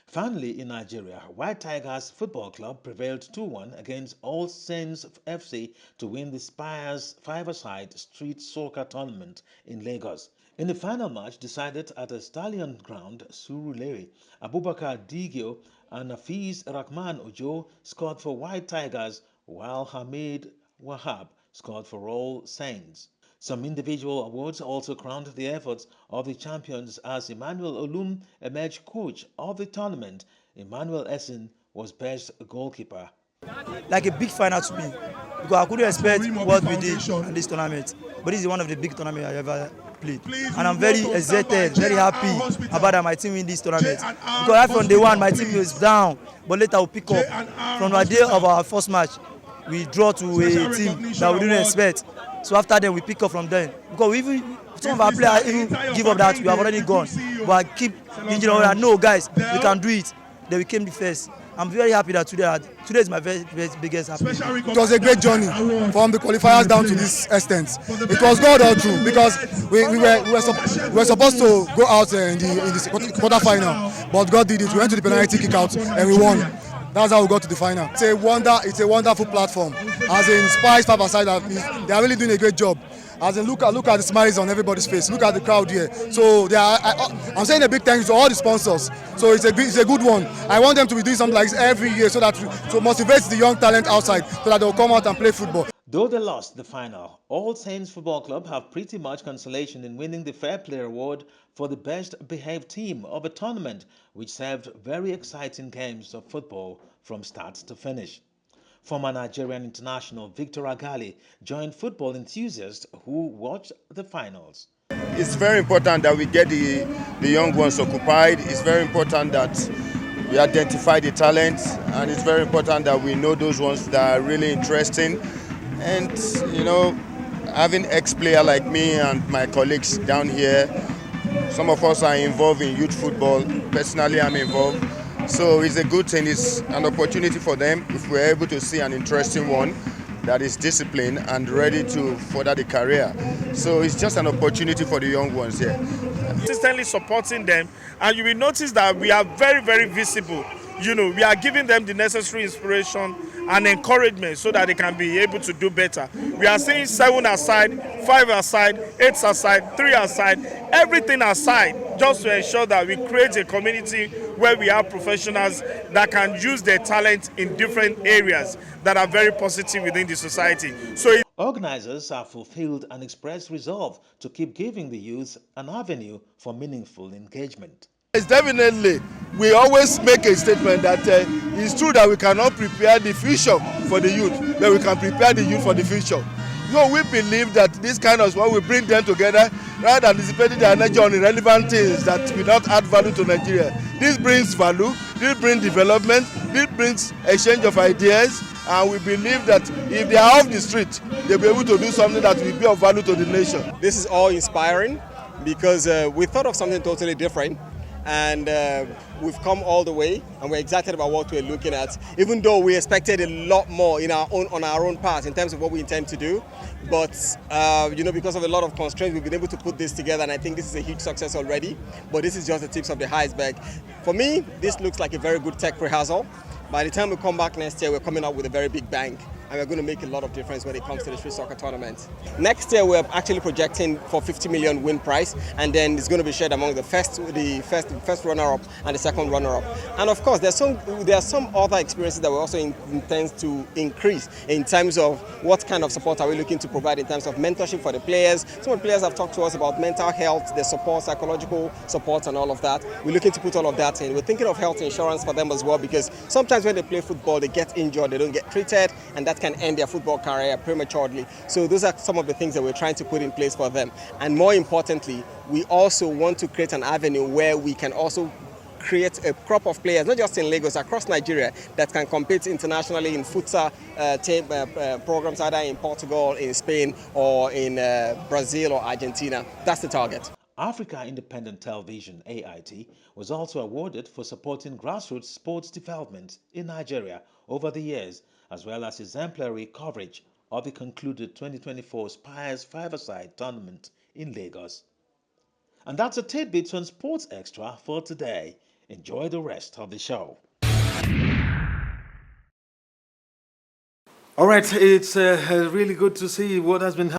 Finally, in Nigeria, White Tigers Football Club prevailed 2-1 against All Saints FC to win the Spires 5Aside Street Soccer Tournament in Lagos. In the final match decided at a Stallion ground, Surulere, Abubakar Digio and Hafiz Rahman Ojo scored for White Tigers while Hamid Wahab scored for All Saints. Some individual awards also crowned the efforts of the champions as Emmanuel Olum emerged coach of the tournament. Emmanuel Essen was best goalkeeper. Like a big final to me because I couldn't expect what we did in this tournament. But this is one of the big tournaments I ever played. And I'm very excited, very happy about that my team win this tournament. Because right from day one, my team was down, but later we pick up. From the day of our first match, we draw to a team that we didn't expect. So after then, we pick up from them. Because we even, some of our players even give up that we have already gone. But I keep thinking, no guys, we can do it. Then we came the first. I'm very happy that today is my very biggest happiness. It was a great journey from the qualifiers down to this extent. It was God all through because we were supposed to go out in the quarter final, but God did it. We went to the penalty kick out and we won. That's how we got to the final. It's a wonderful platform. As in Spires 5Aside, they are really doing a great job. As in, look at the smiles on everybody's face. Look at the crowd here. So I'm saying a big thank you to all the sponsors. So it's a good one. I want them to be doing something like this every year so that to motivate the young talent outside so that they'll come out and play football. Though they lost the final, All Saints Football Club have pretty much consolation in winning the Fair Play Award for the best behaved team of a tournament which served very exciting games of football from start to finish. Former Nigerian international Victor Agali joined football enthusiasts who watched the finals. It's very important that we get the young ones occupied. It's very important that we identify the talent, and it's very important that we know those ones that are really interesting. And having ex-player like me and my colleagues down here, some of us are involved in youth football. Personally, I'm involved. So it's a good thing. It's an opportunity for them if we're able to see an interesting one that is disciplined and ready to further the career. So it's just an opportunity for the young ones here. Consistently supporting them, and you will notice that we are very, very visible. We are giving them the necessary inspiration and encouragement so that they can be able to do better. We are saying 7 aside, 5 aside, 8 aside, 3 aside, everything aside, just to ensure that we create a community where we have professionals that can use their talent in different areas that are very positive within the society. Organizers have fulfilled and expressed resolve to keep giving the youth an avenue for meaningful engagement. It's definitely, we always make a statement that it's true that we cannot prepare the future for the youth, but we can prepare the youth for the future. So we believe that this kind of sport will bring them together rather than dissipating their energy on irrelevant things that will not add value to Nigeria. This brings value, this brings development, this brings exchange of ideas, and we believe that if they are off the street, they'll be able to do something that will be of value to the nation. This is all inspiring because we thought of something totally different. And we've come all the way, and we're excited about what we're looking at. Even though we expected a lot more on our own part in terms of what we intend to do, but because of a lot of constraints, we've been able to put this together, and I think this is a huge success already. But this is just the tips of the iceberg. For me, this looks like a very good tech rehearsal. By the time we come back next year, we're coming up with a very big bang, and we're going to make a lot of difference when it comes to the street soccer tournament. Next year, we're actually projecting for 50 million win prize, and then it's going to be shared among the first runner-up and the second runner-up. And of course, there are some other experiences that we also intend to increase in terms of what kind of support are we looking to provide in terms of mentorship for the players. Some of the players have talked to us about mental health, their support, psychological support, and all of that. We're looking to put all of that in. We're thinking of health insurance for them as well, because sometimes when they play football, they get injured, they don't get treated, and that can end their football career prematurely. So those are some of the things that we're trying to put in place for them. And more importantly, we also want to create an avenue where we can also create a crop of players, not just in Lagos, across Nigeria, that can compete internationally in futsal programs, either in Portugal, in Spain, or in Brazil or Argentina. That's the target. Africa Independent Television, AIT, was also awarded for supporting grassroots sports development in Nigeria over the years, as well as exemplary coverage of the concluded 2024 Spires 5Aside tournament in Lagos. And that's a tidbit on Sports Extra for today. Enjoy the rest of the show. All right, it's really good to see what has been happening.